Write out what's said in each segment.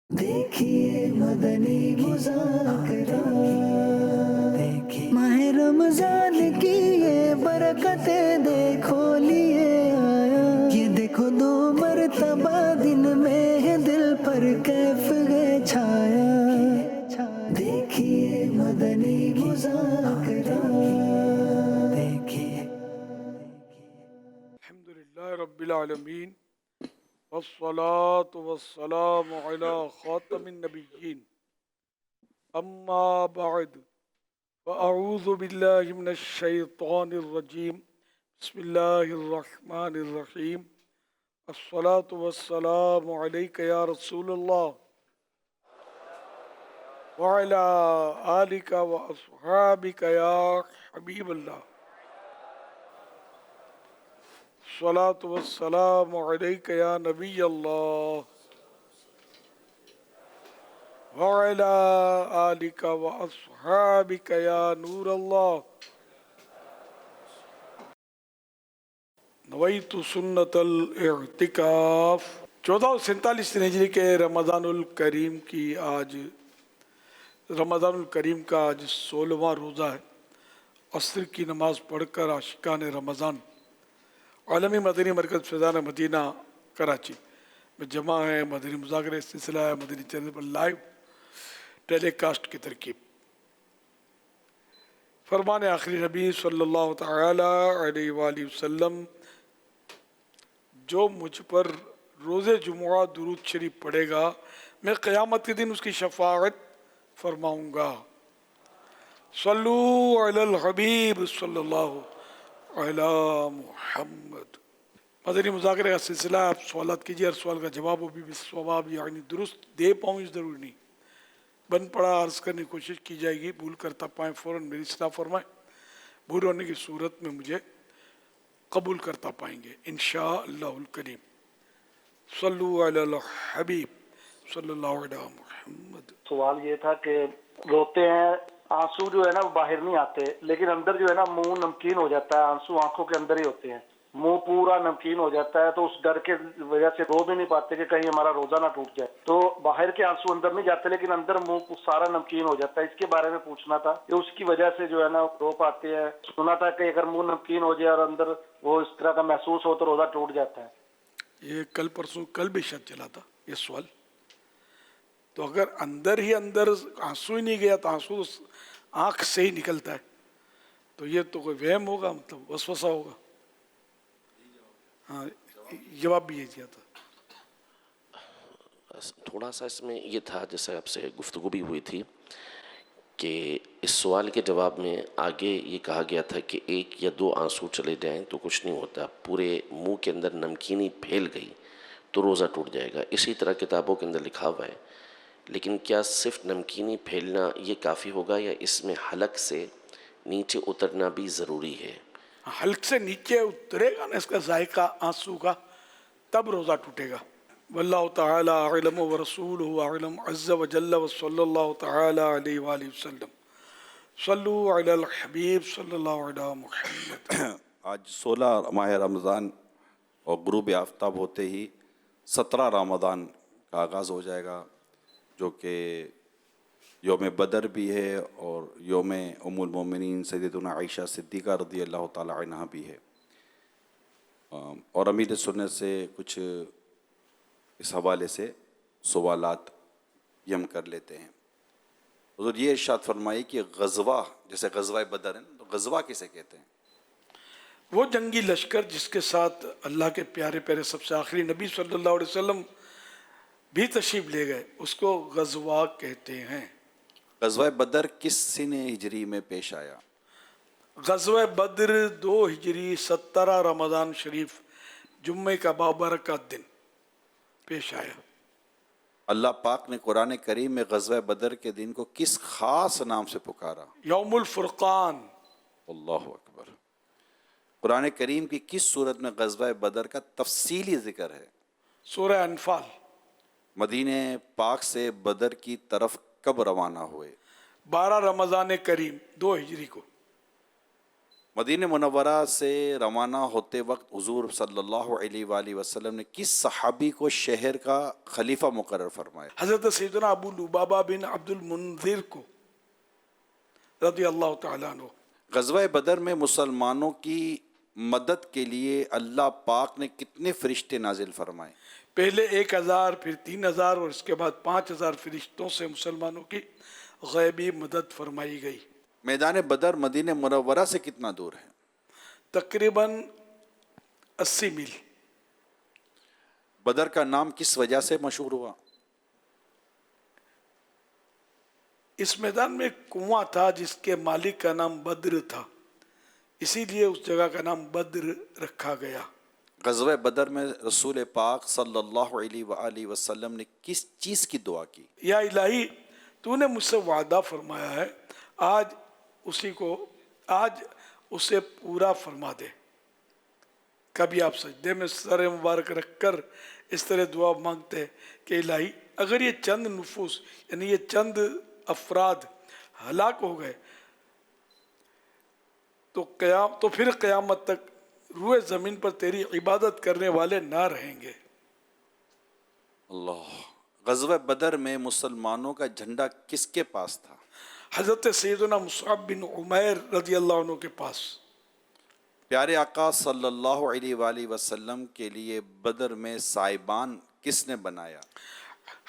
देखिए मदनी मुज़ाकरा, देखिए माह रमजान की ये बरकतें देखो लिए आया। ये देखो दो मर्तबा दिन में है दिल पर कैफ है छाया। देखिए मदनी मुज़ाकरा, देखिए। अल्हम्दुलिल्लाह रब्बिल आलमीन वस्सलातु वस्सलामु अला खातमिन नबिय्यीन अम्मा बअद फअऊज़ु बिल्लाहि मिनश शैतानिर रजीम बिस्मिल्लाहिर रहमानिर रहीम अस्सलातु वस्सलामु अलैका या रसूलल्लाह व अला आलिका व अस्हाबिका या हबीबल्लाह अस्सलातु वस्सलामु अलैका या नबी अल्लाह वअला आलिका व अस्हाबिका या नूर अल्लाह नवैतु सुन्नतल इअ्तिकाफ 1447 हिजरी के रमज़ानुल करीम का आज 16वां रोज़ा है। असर की नमाज पढ़कर आशिकान रमज़ान आलमी मदनी मरकज़ फैज़ान मदीना कराची में जमा है। मदनी मुज़ाकरे सिलसिला है मदनी चैनल पर लाइव टेलीकास्ट की तरकीब। फरमान आखिरी नबी सल्लल्लाहु तआला अलैहि वसल्लम, जो मुझ पर रोज़े जुमुआ दुरूद शरीफ पढ़ेगा मैं क़यामत के दिन उसकी शफाअत फरमाऊँगा। सल्लू अलल हबीब सल्लल्लाहु अला मुहम्मद। मदनी मुज़ाकरे का सिलसिला, आप सवालात कीजिए, हर सवाल का जवाब वो भी बिस्सवाब यानी दुरुस्त दे पाऊँ इस ज़रूरी नहीं, बन पड़ा अर्ज़ करने की कोशिश की जाएगी। भूल करता पाएँ फ़ौरन मेरी इस्लाह फरमाएँ, भूल होने की सूरत में मुझे कबूल करता पाएंगे इंशाअल्लाहुल करीम। सल्लु अलल हबीब सल्लल्लाहु अलैहि मुहम्मद। सवाल ये था कि रोते हैं, आंसू जो है ना वो बाहर नहीं आते, लेकिन अंदर जो है ना मुंह नमकीन हो जाता है, आंसू आंखों के अंदर ही होते हैं, मुंह पूरा नमकीन हो जाता है, तो उस डर के वजह से रो भी नहीं पाते कि कहीं हमारा रोजा ना टूट जाए। तो बाहर के आंसू अंदर नहीं जाते लेकिन अंदर मुंह सारा नमकीन हो जाता है, इसके बारे में पूछना था कि उसकी वजह से जो है ना रो पाते हैं। सुना था कि अगर मुंह नमकीन हो जाए और अंदर वो इस तरह का महसूस हो तो रोजा टूट जाता है। ये कल भी शायद चला था ये सवाल। तो अगर अंदर ही अंदर आंसू ही नहीं गया तो आंसू आँख से ही निकलता है, तो ये तो कोई वहम होगा, मतलब वसवसा होगा। हाँ, जवाब भी ये दिया था। थोड़ा सा इसमें ये था, जैसे आपसे गुफ्तगू भी हुई थी कि इस सवाल के जवाब में आगे ये कहा गया था कि एक या दो आंसू चले जाएं तो कुछ नहीं होता, पूरे मुंह के अंदर नमकीनी फैल गई तो रोज़ा टूट जाएगा। इसी तरह किताबों के अंदर लिखा हुआ है। लेकिन क्या सिर्फ नमकीनी फैलना ये काफ़ी होगा या इसमें हलक से नीचे उतरना भी ज़रूरी है? हल्क से नीचे उतरेगा ना इसका जायका आंसू का, तब रोज़ा टूटेगा। वल्लाहु तआला अअलम व रसूलुहु अअलम अज़्ज़ व जल्ल व सल्लल्लाहु तआला अलैहि वसल्लम। सल्लु अलल हबीब सल्लल्लाहु अलैहि मुहम्मद। आज 16 माह रमज़ान और गुरूब आफ्ताब होते ही 17 रमज़ान का आगाज़ हो जाएगा, जो कि योम बदर भी है और योम उम्मुल मोमिनीन सैयदतुना आयशा सिद्दीक़ा रज़ी अल्लाह ताला अन्हा भी है। और अमीर सुन्नत से कुछ इस हवाले से सवालात ये हम कर लेते हैं। हुज़ूर ये इरशाद फरमाइए कि ग़ज़वा, जैसे ग़ज़वा बदर है, तो ग़ज़वा किसे कहते हैं? वो जंगी लश्कर जिसके साथ अल्लाह के प्यारे प्यारे सबसे आखिरी नबी सल्लल्लाहु अलैहि वसल्लम भी तशरीफ़ ले गए, उसको ग़ज़वा कहते हैं। ग़ज़वा बदर किस सिने हिजरी में पेश आया? ग़ज़वा बद्र 2 हिजरी 17 रमज़ान शरीफ जुम्मे का बाबरक का दिन पेश आया। अल्लाह पाक ने कुरान करीम में ग़ज़वा बदर के दिन को किस खास नाम से पुकारा? यौमुल फुरक़ान। अल्लाहु अकबर। कुरान करीम की किस सूरत में ग़ज़वा बदर का तफसीली ज़िक्र है? सूरह अनफाल। मदीने पाक से बदर की तरफ कब रवाना हुए? 12 रमज़ान करीम 2 हिजरी को। मदीने मुनव्वरा से रवाना होते वक्त हुजूर सल्लल्लाहु अलैहि वआलिहि वसल्लम ने किस सहाबी को शहर का खलीफा मुकर्रर फरमाया? हज़रत सैयदना अबू लुबाबा बिन अब्दुल मुंजिर को रज़ी अल्लाह तआला अन्हु। गज़वा बदर में मुसलमानों की मदद के लिए अल्लाह पाक ने कितने फरिश्ते नाजिल फरमाए? पहले 1000 फिर 3000 और इसके बाद 5000 फरिश्तों से मुसलमानों की गैबी मदद फरमाई गई। मैदान बदर मदीने मुनव्वरा से कितना दूर है? तकरीबन 80 मील। बदर का नाम किस वजह से मशहूर हुआ? इस मैदान में एक कुआं था जिसके मालिक का नाम बद्र था, इसीलिए उस जगह का नाम बद्र रखा गया। गज़वा बदर में रसूल पाक सल्लल्लाहु अलैहि वसल्लम ने किस चीज़ की दुआ की? या इलाही, तूने मुझसे वादा फरमाया है, आज उसे पूरा फरमा दे। कभी आप सजदे में सर मुबारक रखकर इस तरह दुआ मांगते हैं कि इलाही, अगर ये चंद नुफूस यानी ये चंद अफराद हलाक हो गए तो फिर क़यामत तक रूए ज़मीन पर तेरी इबादत करने वाले ना रहेंगे। अल्लाह। गज़वा बदर में मुसलमानों का झंडा किसके पास था? हज़रत सैयदना मुसअब बिन उमैर रज़ी अल्लाह अन्हु के पास। प्यारे आका सल्लल्लाहु अलैहि वसल्लम के लिए बदर में साइबान किसने बनाया?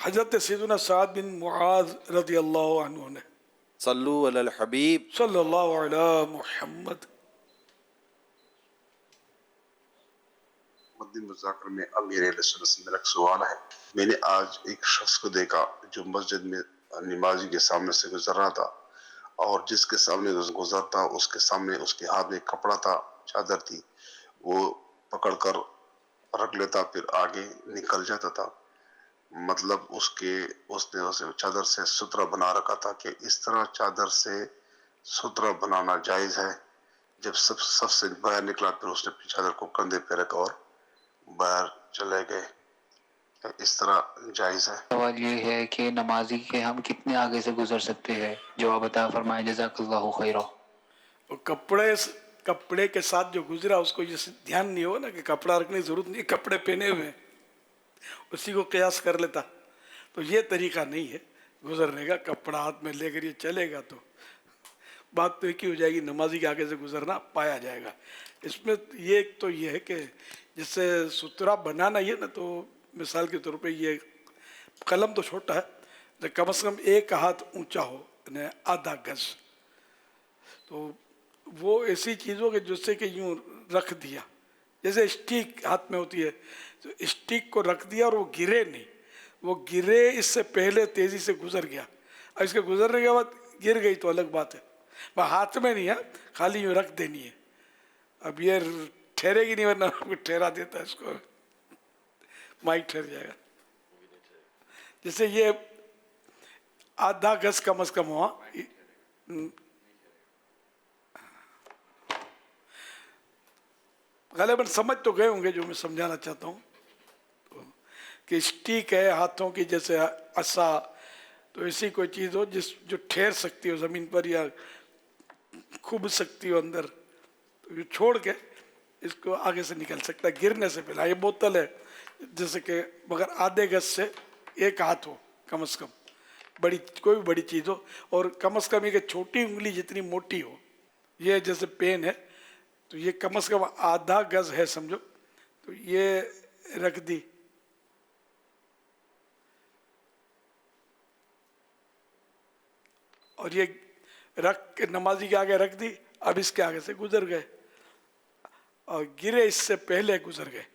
हज़रत सैयदना साद बिन मुआज़ रज़ी अल्लाह अन्हु ने। सल्लु अलल हबीब सल्लल्लाहु अलैहि मुहम्मद। मद्दी मुज़ाकर में अमीर मेरा एक सवाल है। मैंने आज एक शख्स को देखा जो मस्जिद में नमाजी के सामने से गुजर रहा था और जिसके सामने गुजरता उसके सामने उसके हाथ में कपड़ा था, चादर थी, वो पकड़कर रख लेता फिर आगे निकल जाता था। मतलब उसने उसे चादर से सुतरा बना रखा था कि इस तरह चादर से सुतरा बनाना जायज़ है। जब सबसे बाहर निकला फिर उसने चादर को कंधे पे रखा और बाहर चले गए। इस तरह जायज़ है? सवाल ये है कि नमाजी के हम कितने आगे से गुजर सकते हैं? जवाब अता फरमाएं, जज़ाकल्लाहु खैरा। और कपड़े के साथ जो गुजरा उसको ये ध्यान नहीं हो ना कि कपड़ा रखने की जरूरत नहीं, कपड़े पहने हुए हैं, उसी को कयास कर लेता। तो ये तरीका नहीं है गुजरने का। कपड़ा हाथ में लेकर ये चलेगा तो बात तो एक ही हो जाएगी, नमाजी के आगे से गुजरना पाया जाएगा। इसमें ये है कि जिससे सुतरा बनाना ये ना, तो मिसाल के तौर पे ये कलम तो छोटा है, तो कम से कम 1 हाथ ऊंचा हो, यानी आधा गज। तो वो ऐसी चीज़ों के जिससे कि यूँ रख दिया, जैसे स्टिक हाथ में होती है, तो स्टिक को रख दिया और वो गिरे नहीं। वो गिरे इससे पहले तेज़ी से गुजर गया, और इसके गुजरने के बाद गिर गई तो अलग बात है। वह हाथ में नहीं है, खाली यूँ रख देनी है। अब ये ठहरेगी नहीं, वरना ठहरा देता है इसको, माइक ठहर जाएगा। जैसे ये आधा गज कम से कम हुआ। गलबन समझ तो गए होंगे जो मैं समझाना चाहता हूँ, कि स्टिक है हाथों की जैसे असा, तो ऐसी कोई चीज़ हो जो ठहर सकती हो ज़मीन पर या खूब सकती हो अंदर, तो ये छोड़ के इसको आगे से निकल सकता है गिरने से पहले। ये बोतल है जैसे कि, मगर आधे गज से 1 हाथ हो कम से कम, कोई भी बड़ी चीज़ हो, और कम से कम एक छोटी उंगली जितनी मोटी हो। ये जैसे पेन है तो ये कम से कम आधा गज है समझो, तो ये रख दी। और ये रख के नमाजी के आगे रख दी, अब इसके आगे से गुजर गए और गिरे इससे पहले गुजर गए।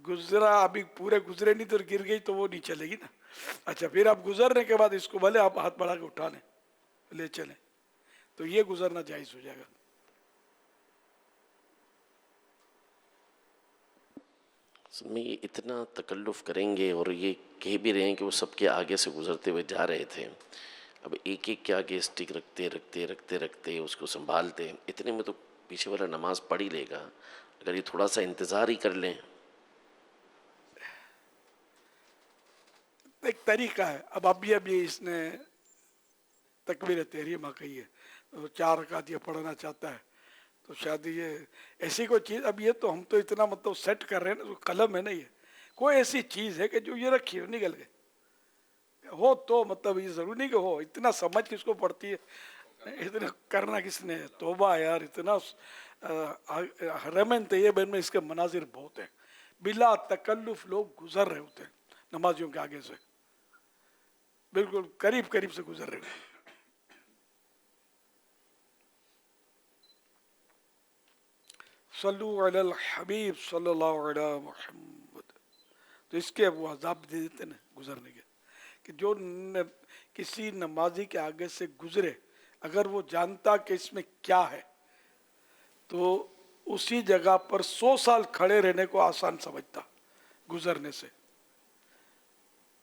गुजरा अभी पूरे गुजरे नहीं तो गिर गई तो वो नहीं चलेगी ना। अच्छा, फिर आप गुजरने के बाद इसको भले आप हाथ बढ़ा के उठा लें, ले चलें, तो ये गुजरना जायज़ हो जाएगा। में ये इतना तकल्लुफ़ करेंगे और ये कह भी रहे हैं कि वो सबके आगे से गुजरते हुए जा रहे थे। अब एक एक के आगे स्टिक रखते उसको संभालते, इतने में तो पीछे वाला नमाज पढ़ ही लेगा। अगर ये थोड़ा सा इंतज़ार ही कर लें। एक तरीका है। अब अभी इसने तकबीर तहरीमा कही है, तो 4 रकात ये पढ़ना चाहता है, तो शायद ये ऐसी कोई चीज़, अब ये तो हम तो इतना मतलब सेट कर रहे हैं ना, तो कलम है ना, ये कोई ऐसी चीज़ है कि जो ये रखी हो निकल गए हो, तो मतलब ये जरूरी नहीं कि हो, इतना समझ किसको पड़ती है, इतना करना किसने है। तौबा यार, इतना हरमैन तैयबा में इसके मनाजिर बहुत हैं, बिला तकल्लुफ लोग गुजर रहे होते हैं नमाजियों के आगे से, बिल्कुल करीब करीब से गुजर रहे होते हैं। सल्लु अलल हबीब सल्लल्लाहु अलैहि मुहम्मद। तो इसके वो अजाब दे देते ना गुजरने के, कि जो किसी नमाजी के आगे से गुजरे, अगर वो जानता कि इसमें क्या है, तो उसी जगह पर 100 साल खड़े रहने को आसान समझता गुजरने से,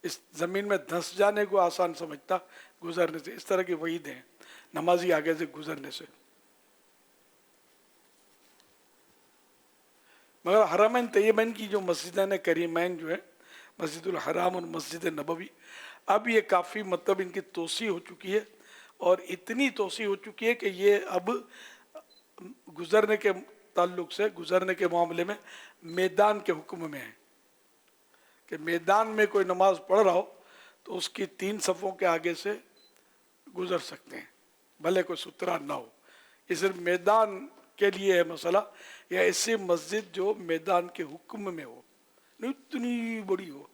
इस जमीन में धंस जाने को आसान समझता गुजरने से। इस तरह की वईद हैं नमाजी आगे से गुजरने से। मगर हरमैन तैयबैन की जो मस्जिदैन करीमैन जो है, मस्जिदुल हराम और मस्जिद नबवी, अब ये काफ़ी मतलब इनकी तोसी हो चुकी है, और इतनी तोसी हो चुकी है कि ये अब गुजरने के ताल्लुक से, गुजरने के मामले में मैदान के हुक्म में है कि मैदान में कोई नमाज पढ़ रहा हो तो उसकी 3 सफ़ों के आगे से गुजर सकते हैं, भले कोई सुतरा ना हो। ये सिर्फ मैदान के लिए है मसला, या ऐसी मस्जिद जो मैदान के हुक्म में हो, नहीं इतनी बड़ी हो।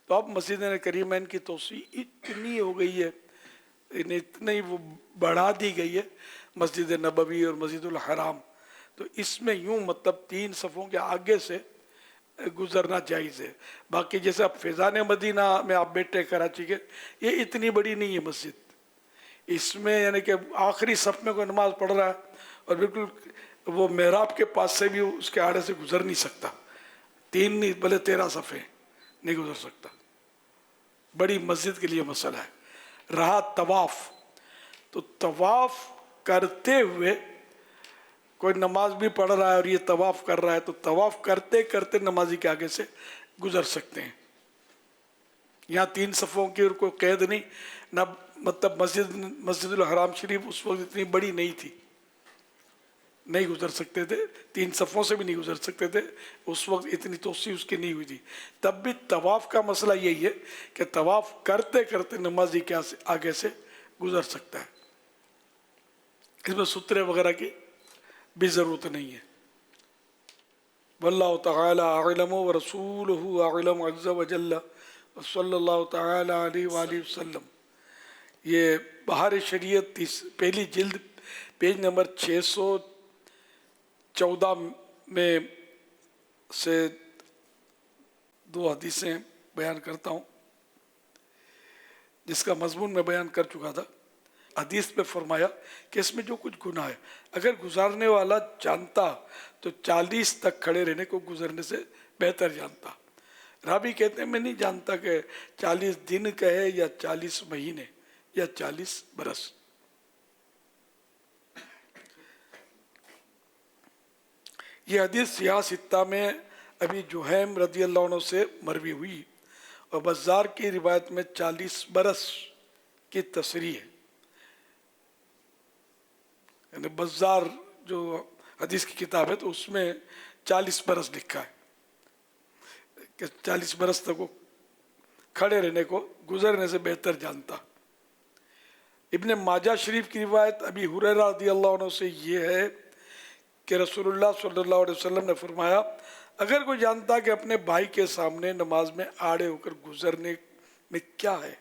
तो अब मस्जिद करीमैन की तोसी इतनी हो गई है, इन्हें इतनी वो बढ़ा दी गई है, मस्जिद नबवी और मस्जिदुल हराम। तो इसमें यूं मतलब 3 सफ़ों के आगे से गुजरना जायज़ है। बाकी जैसे अब फैज़ान मदीना में आप बैठे कराची के, ये इतनी बड़ी नहीं है मस्जिद, इसमें यानी कि आखिरी सफ़ में कोई नमाज पढ़ रहा है और बिल्कुल वो मेहराब के पास से भी उसके आड़े से गुजर नहीं सकता, 3 नहीं भले 13 सफ़े नहीं गुजर सकता। बड़ी मस्जिद के लिए मसला है। रहा तवाफ़, तो तवाफ़ करते हुए कोई नमाज भी पढ़ रहा है और ये तवाफ़ कर रहा है, तो तवाफ़ करते करते नमाजी के आगे से गुजर सकते हैं। यहाँ 3 सफ़ों की कोई कैद नहीं ना, मतलब मस्जिदुल हराम शरीफ उस वक्त इतनी बड़ी नहीं थी, नहीं गुजर सकते थे, 3 सफ़ों से भी नहीं गुजर सकते थे, उस वक्त इतनी तोसी उसकी नहीं हुई थी। तब भी तवाफ़ का मसला यही है कि तवाफ़ करते करते नमाजी के आगे से गुजर सकता है, इसमें सुतरे वगैरह की भी ज़रूरत नहीं है। वल्लाहु तआला अअलम व रसूलुहु अअलम अज़्ज़ा व जल्ला व सल्लल्लाहु तआला अलैहि व आलिहि वसल्लम। ये बहार शरीयत पहली जिल्द पेज नंबर 614 में से 2 हदीसें बयान करता हूँ, जिसका मजमून मैं बयान कर चुका था। हदीस में फरमाया कि इसमें जो कुछ गुनाह है, अगर गुजारने वाला जानता तो 40 तक खड़े रहने को गुजरने से बेहतर जानता। रावी कहते हैं मैं नहीं जानता कि 40 दिन का है या 40 महीने या 40 बरस। ये हदीस सियाह सित्ता में अभी जुहैम रज़ी अल्लाह अन्हु से मरवी हुई, और बज़ार की रिवायत में 40 बरस की तसरीह है। यानी बज़ार जो हदीस की किताब है तो उसमें 40 बरस लिखा है कि 40 बरस तक वो खड़े रहने को गुजरने से बेहतर जानता। इब्ने माजा शरीफ की रिवायत अभी हुरैरा रज़ियल्लाहु अन्हु से ये है कि रसूलुल्लाह सल्लल्लाहु अलैहि वसल्लम ने फरमाया, अगर कोई जानता कि अपने भाई के सामने नमाज में आड़े होकर गुजरने में क्या है,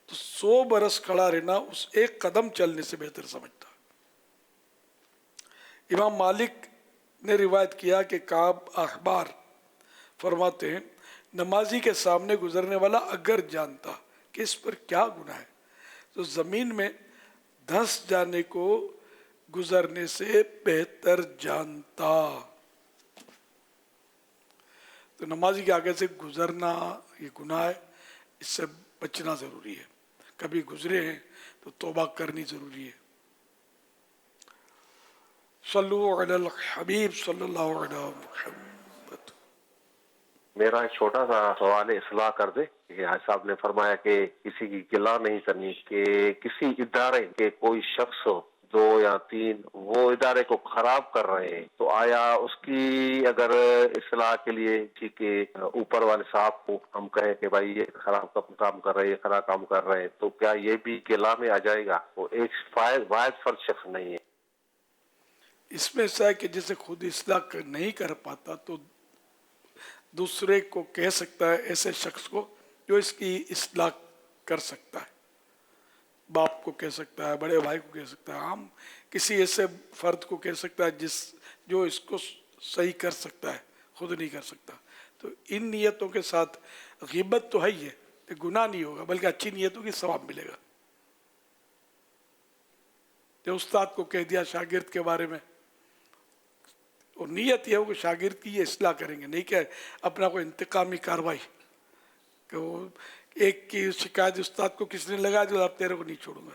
तो 100 बरस खड़ा रहना उस एक कदम चलने से बेहतर समझता। इमाम मालिक ने रिवायत किया कि काब अखबार फरमाते हैं, नमाजी के सामने गुजरने वाला अगर जानता कि इस पर क्या गुनाह है, तो ज़मीन में धंस जाने को गुजरने से बेहतर जानता। तो नमाजी के आगे से गुजरना ये गुनाह है, इससे बचना ज़रूरी है। कभी गुजरे हैं तो तौबा करनी ज़रूरी है। सल्लु अलल हबीब सल्लल्लाहु अलैहि मुहम्मद। मेरा एक छोटा सा सवाल है, इस्लाह कर दे कि हाजी साहब ने फरमाया कि किसी की गिला नहीं करनी, कि किसी इदारे के कोई शख्स हो 2 یا 3 وہ ادارے کو خراب کر رہے ہیں، تو آیا اس کی اگر اصلاح کے لیے کہ اوپر والے صاحب کو ہم کہیں کہ بھائی یہ خراب کام کر رہے ہیں، خراب کام کر رہے ہیں، تو کیا یہ بھی گلا میں آ جائے گا؟ وہ ایک واحد فرد شخص نہیں ہے. اس میں ایسا ہے کہ جسے خود اصلاح نہیں کر پاتا تو دوسرے کو کہہ سکتا ہے، ایسے شخص کو جو اس کی اصلاح کر سکتا ہے. باپ کو کہہ سکتا ہے، بڑے بھائی کو کہہ سکتا ہے، عام کسی ایسے فرد کو کہہ سکتا ہے جو اس کو صحیح کر سکتا ہے، خود نہیں کر سکتا. تو ان نیتوں کے ساتھ غیبت تو ہے ہی ہے، کہ گناہ نہیں ہوگا بلکہ اچھی نیتوں کی ثواب ملے گا. جو استاد کو کہہ دیا شاگرد کے بارے میں، اور نیت یہ ہو کہ شاگرد کی یہ اصلاح کریں گے، نہیں کہ اپنا کوئی انتقامی کاروائی، کہ وہ ایک کی شکایت استاد کو کس نے لگا دیا، اب تیرے کو نہیں چھوڑوں گا،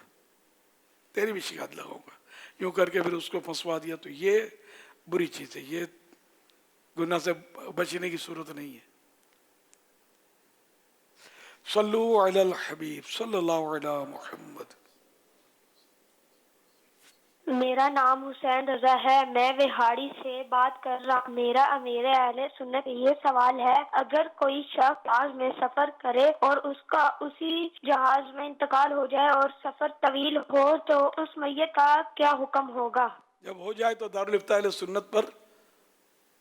تیری بھی شکایت لگاؤں گا، یوں کر کے پھر اس کو پھنسوا دیا. تو یہ بری چیز ہے، یہ گناہ سے بچنے کی صورت نہیں ہے. صلو علی الحبیب صلی اللہ علی محمد. میرا نام حسین رضا ہے، میں وہاڑی سے بات کر رہا ہوں. میرا امیر اہل سنت یہ سوال ہے، اگر کوئی شخص جہاز میں سفر کرے اور اس کا اسی جہاز میں انتقال ہو جائے اور سفر طویل ہو تو اس میت کا کیا حکم ہوگا؟ جب ہو جائے تو دارالفتہ اہل سنت پر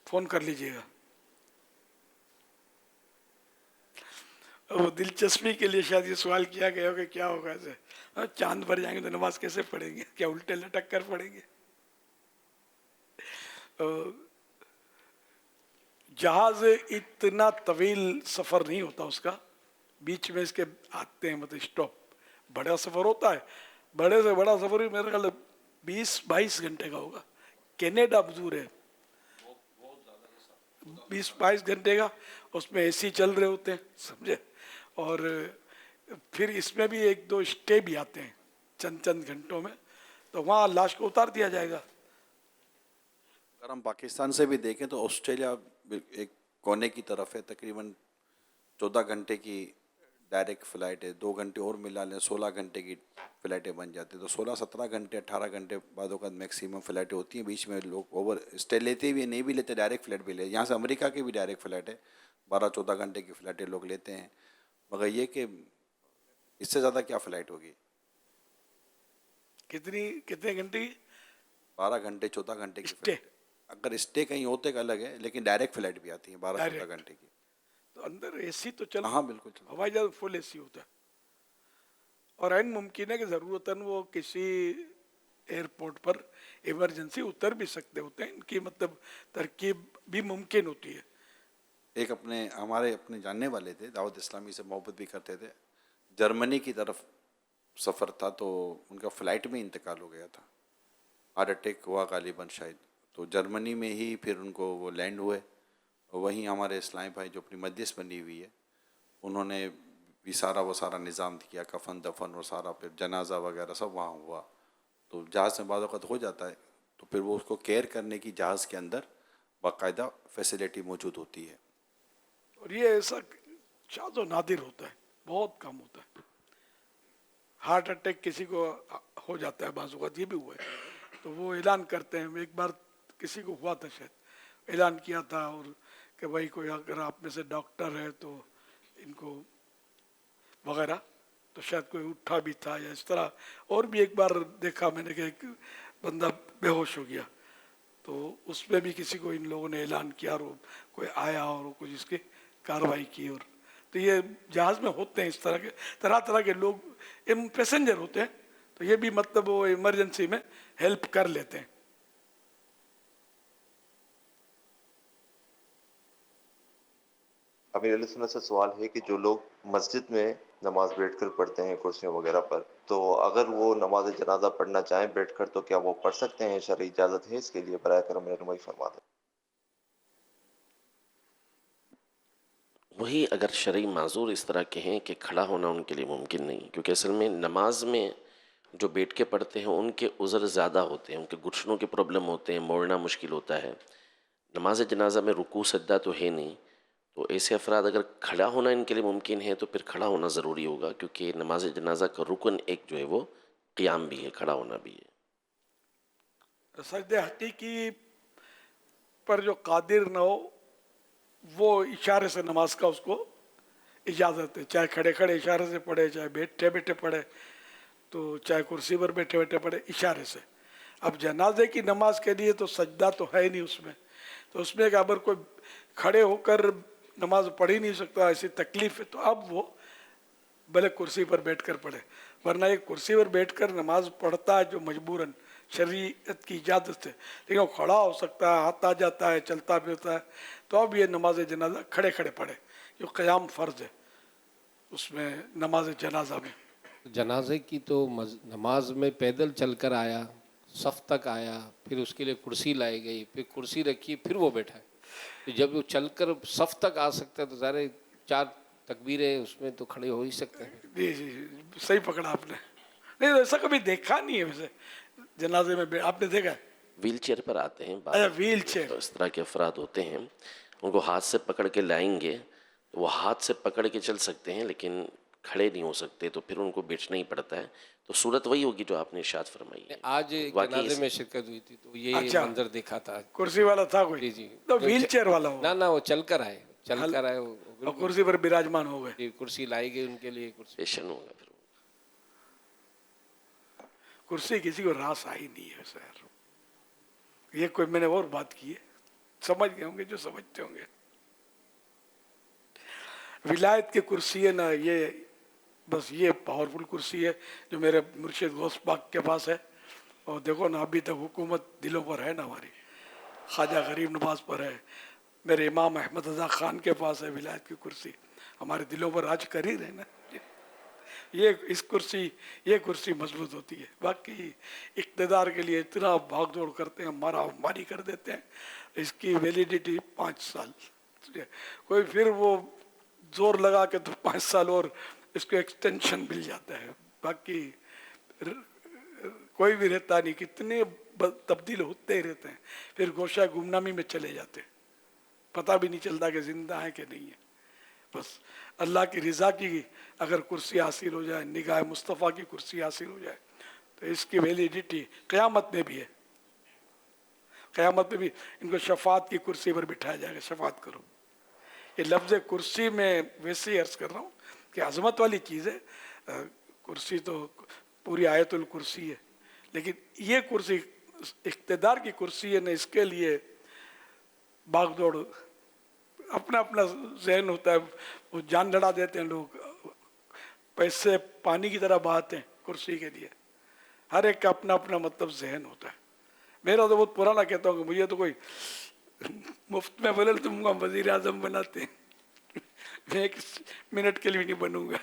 فون کر لیجئے گا. وہ دلچسپی کے لیے شاید یہ سوال کیا گیا ہو کہ کیا ہوگا ایسے، چاند پر جائیں گے تو نماز کیسے پڑھیں گے، کیا الٹے لٹک کر پڑھیں گے؟ جہاز اتنا طویل سفر نہیں ہوتا اس کا، بیچ میں اس کے آتے ہیں مطلب اسٹاپ. بڑا سفر ہوتا ہے، بڑے سے بڑا سفر بھی میرے خیال 20-22 گھنٹے کا ہوگا. کینیڈا دور ہے، 20-22 گھنٹے کا، اس میں اے سی چل رہے ہوتے ہیں، سمجھے. اور پھر اس میں بھی 1-2 اسٹے بھی آتے ہیں چند گھنٹوں میں، تو وہاں لاش کو اتار دیا جائے گا. اگر ہم پاکستان سے بھی دیکھیں تو آسٹریلیا ایک کونے کی طرف ہے، تقریباً 14 گھنٹے کی ڈائریکٹ فلائٹ ہے، 2 گھنٹے اور ملا لیں 16 گھنٹے کی فلائٹیں بن جاتی ہیں. تو 16-17 گھنٹے 18 گھنٹے بعد اوقات میکسیمم فلائٹیں ہوتی ہیں. بیچ میں لوگ اوور اسٹے لیتے بھی نہیں بھی لیتے، ڈائریکٹ فلائٹ بھی لیتے. یہاں سے امریکہ کی بھی ڈائریکٹ فلائٹ ہے، 12-14 گھنٹے کی فلائٹیں لوگ لیتے ہیں. مگر یہ کہ اس سے زیادہ کیا فلائٹ ہوگی؟ کتنے گھنٹے کی؟ 12 گھنٹے 14 گھنٹے کی اسٹے. فلائٹ. اگر اسٹے کہیں ہوتے کا الگ ہے، لیکن ڈائریکٹ فلائٹ بھی آتی ہے 12-14 گھنٹے کی. تو اندر اے سی تو چل، ہاں بالکل چل. ہوائی جہاز فل اے سی ہوتا ہے. اور این ممکن ہے کہ ضرورتاً وہ کسی ایئرپورٹ پر ایمرجنسی اتر بھی سکتے ہوتے ہیں، ان کی مطلب ترکیب بھی ممکن ہوتی ہے. ایک ہمارے اپنے جاننے والے تھے، دعوت اسلامی سے محبت بھی کرتے تھے، جرمنی کی طرف سفر تھا تو ان کا فلائٹ میں انتقال ہو گیا تھا، ہارٹ اٹیک ہوا غالباً شاید. تو جرمنی میں ہی پھر ان کو وہ لینڈ ہوئے، اور وہیں ہمارے اسلامی بھائی جو اپنی مجلس بنی ہوئی ہے انہوں نے بھی سارا نظام کیا، کفن دفن اور سارا، پھر جنازہ وغیرہ سب وہاں ہوا. تو جہاز میں بعض اوقات ہو جاتا ہے تو پھر وہ اس کو کیئر کرنے کی جہاز کے اندر باقاعدہ فیسلٹی موجود ہوتی ہے. اور یہ ایسا شاذ و نادر ہوتا ہے، بہت کم ہوتا ہے. ہارٹ اٹیک کسی کو ہو جاتا ہے بعض اوقات، یہ بھی ہوا ہے تو وہ اعلان کرتے ہیں. ایک بار کسی کو ہوا تھا، شاید اعلان کیا تھا، اور کہ بھائی کوئی اگر آپ میں سے ڈاکٹر ہے تو ان کو وغیرہ، تو شاید کوئی اٹھا بھی تھا یا اس طرح. اور بھی ایک بار دیکھا میں نے کہ ایک بندہ بے ہوش ہو گیا، تو اس میں بھی کسی کو ان لوگوں نے اعلان کیا اور کوئی آیا اور کچھ اس کی کارروائی کی. اور تو یہ جہاز میں ہوتے ہیں اس طرح کے طرح کے لوگ، پیسنجر ہوتے ہیں، تو یہ بھی مطلب وہ ایمرجنسی میں ہیلپ کر لیتے ہیں. امیر علیہ سنت سے سوال ہے کہ جو لوگ مسجد میں نماز بیٹھ کر پڑھتے ہیں کرسیوں وغیرہ پر، تو اگر وہ نماز جنازہ پڑھنا چاہیں بیٹھ کر تو کیا وہ پڑھ سکتے ہیں؟ شرعی اجازت ہے اس کے لیے؟ برائے کرم رہنمائی فرما دیں. وہی اگر شرعی معذور اس طرح کے ہیں کہ کھڑا ہونا ان کے لیے ممکن نہیں، کیونکہ اصل میں نماز میں جو بیٹھ کے پڑھتے ہیں ان کے عذر زیادہ ہوتے ہیں، ان کے گھٹنوں کے پرابلم ہوتے ہیں، موڑنا مشکل ہوتا ہے. نماز جنازہ میں رکوع سجدہ تو ہے نہیں، تو ایسے افراد اگر کھڑا ہونا ان کے لیے ممکن ہے تو پھر کھڑا ہونا ضروری ہوگا، کیونکہ نماز جنازہ کا رکن ایک جو ہے وہ قیام بھی ہے، کھڑا ہونا بھی ہے. सजदे हकीकी पर जो कादिर न हो वो इशारे से नमाज का उसको इजाज़त है, चाहे खड़े खड़े इशारे से पढ़े, चाहे बैठे बैठे पढ़े, तो चाहे कुर्सी पर बैठे बैठे पढ़े, इशारे से। अब जनाजे की नमाज के लिए तो सजदा तो है ही नहीं उसमें, तो उसमें अगर कोई खड़े होकर नमाज पढ़ ही नहीं सकता, ऐसी तकलीफ है, तो अब वो भले कुर्सी पर बैठकर पढ़े। वरना एक कुर्सी पर बैठकर नमाज पढ़ता है जो मजबूरन शरीयत की इजाज़त से, लेकिन वो खड़ा हो सकता है, हाथ आ जाता है, चलता फिरता है, तो अब ये नमाज जनाजा खड़े खड़े पढ़े, जो क़याम फ़र्ज़ है उसमें नमाज जनाजा में। जनाजे की तो नमाज में पैदल चलकर आया, सफ़ तक आया, फिर उसके लिए कुर्सी लाई गई, फिर कुर्सी रखी, फिर वो बैठा है। तो जब वो चलकर सफ़ तक आ सकता है तो सारे 4 तकबीरें उसमें तो खड़े हो ही सकते हैं। जी जी सही पकड़ा आपने। नहीं ऐसा कभी देखा नहीं है वैसे जनाजे में, आपने देखा है? व्हील चेयर पर आते हैं, अच्छा व्हील चेयर, तो इस तरह के अफराद होते हैं, उनको हाथ से पकड़ के लाएंगे, वो हाथ से पकड़ के चल सकते हैं लेकिन खड़े नहीं हो सकते, तो फिर उनको बैठना ही पड़ता है। तो सूरत वही होगी जो आपने इरशाद फरमाई है। आज जनाजे में शिरकत हुई थी तो ये अच्छा, मंजर देखा था। कुर्सी वाला था कोई? जी जी, तो व्हील चेयर वाला हो? ना वो चलकर आए, और कुर्सी पर विराजमान हो गए, कुर्सी लाई गई उनके लिए, कुर्सी पेशन होगा। फिर कुर्सी किसी को रास आई नहीं है सर, ये कोई मैंने और बात की है, समझ गए होंगे जो समझते होंगे। विलायत की कुर्सी है ना, ये बस ये पावरफुल कुर्सी है जो मेरे मुर्शिद गौस पाक के पास है। और देखो ना अभी तक हुकूमत दिलों पर है ना हमारी, ख्वाजा गरीब नवाज पर है, मेरे इमाम अहमद रज़ा ख़ान के पास है विलायत की कुर्सी, हमारे दिलों पर राज कर ही रहे ना। ये ये कुर्सी मजबूत होती है। बाकी इक़्तिदार के लिए इतना भाग दौड़ करते हैं, मारी कर देते हैं, इसकी वैलिडिटी 5 साल, कोई फिर वो जोर लगा के तो 5 साल और इसको एक्सटेंशन मिल जाता है। बाकी कोई भी रहता नहीं, कितने तब्दील होते ही रहते हैं, फिर गोशा गुमनामी में चले जाते हैं, पता भी नहीं चलता कि जिंदा है कि नहीं है। बस अल्लाह की रज़ा की अगर कुर्सी हासिल हो जाए, निगाह मुस्तफ़ा की कुर्सी हासिल हो जाए, तो इसकी वैलिडिटी क़यामत में भी है। क़यामत में भी इनको शफ़ात की कुर्सी पर बिठाया जाएगा, शफ़ात करो। ये लफ्ज़ कुर्सी में वैसे ही अर्ज़ कर रहा हूँ कि अज़मत वाली चीज़ है, कुर्सी तो पूरी आयतुल कुर्सी है, लेकिन ये कुर्सी इक़्तिदार की कुर्सी है ना, इसके लिए भाग दौड़, अपना अपना जहन होता है, वो जान लड़ा देते हैं लोग, पैसे पानी की तरह बहाते हैं कुर्सी के लिए, हर एक का अपना अपना मतलब जहन होता है। मेरा तो बहुत पुराना कहता हूँ कि मुझे तो कोई मुफ्त में बोले तुमको हम वज़ीर आज़म बनाते हैं, मैं 1 मिनट के लिए भी नहीं बनूंगा,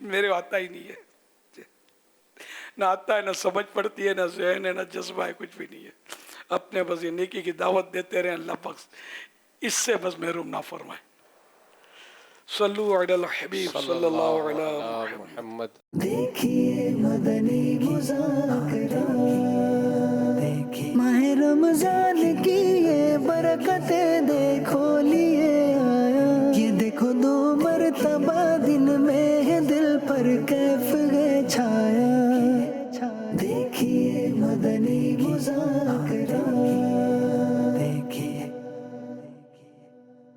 मेरे आता ही नहीं है, ना आता है, ना समझ पड़ती है, ना जहन है, ना जज्बा है, कुछ भी नहीं है। अपने बस ये नेकी की दावत देते रहे, अल्लाह पाक इससे बस महरूम ना फरमाए। सल्लु अलल हबीब सल्लल्लाहु अलैहि मुहम्मद। देखिए मदनी मुज़ाकरा, देखिए माह रमजान की ये बरकतें देखो लिए आया, ये देखो 2 मरतबा दिन में दिल पर कैफ है छाया।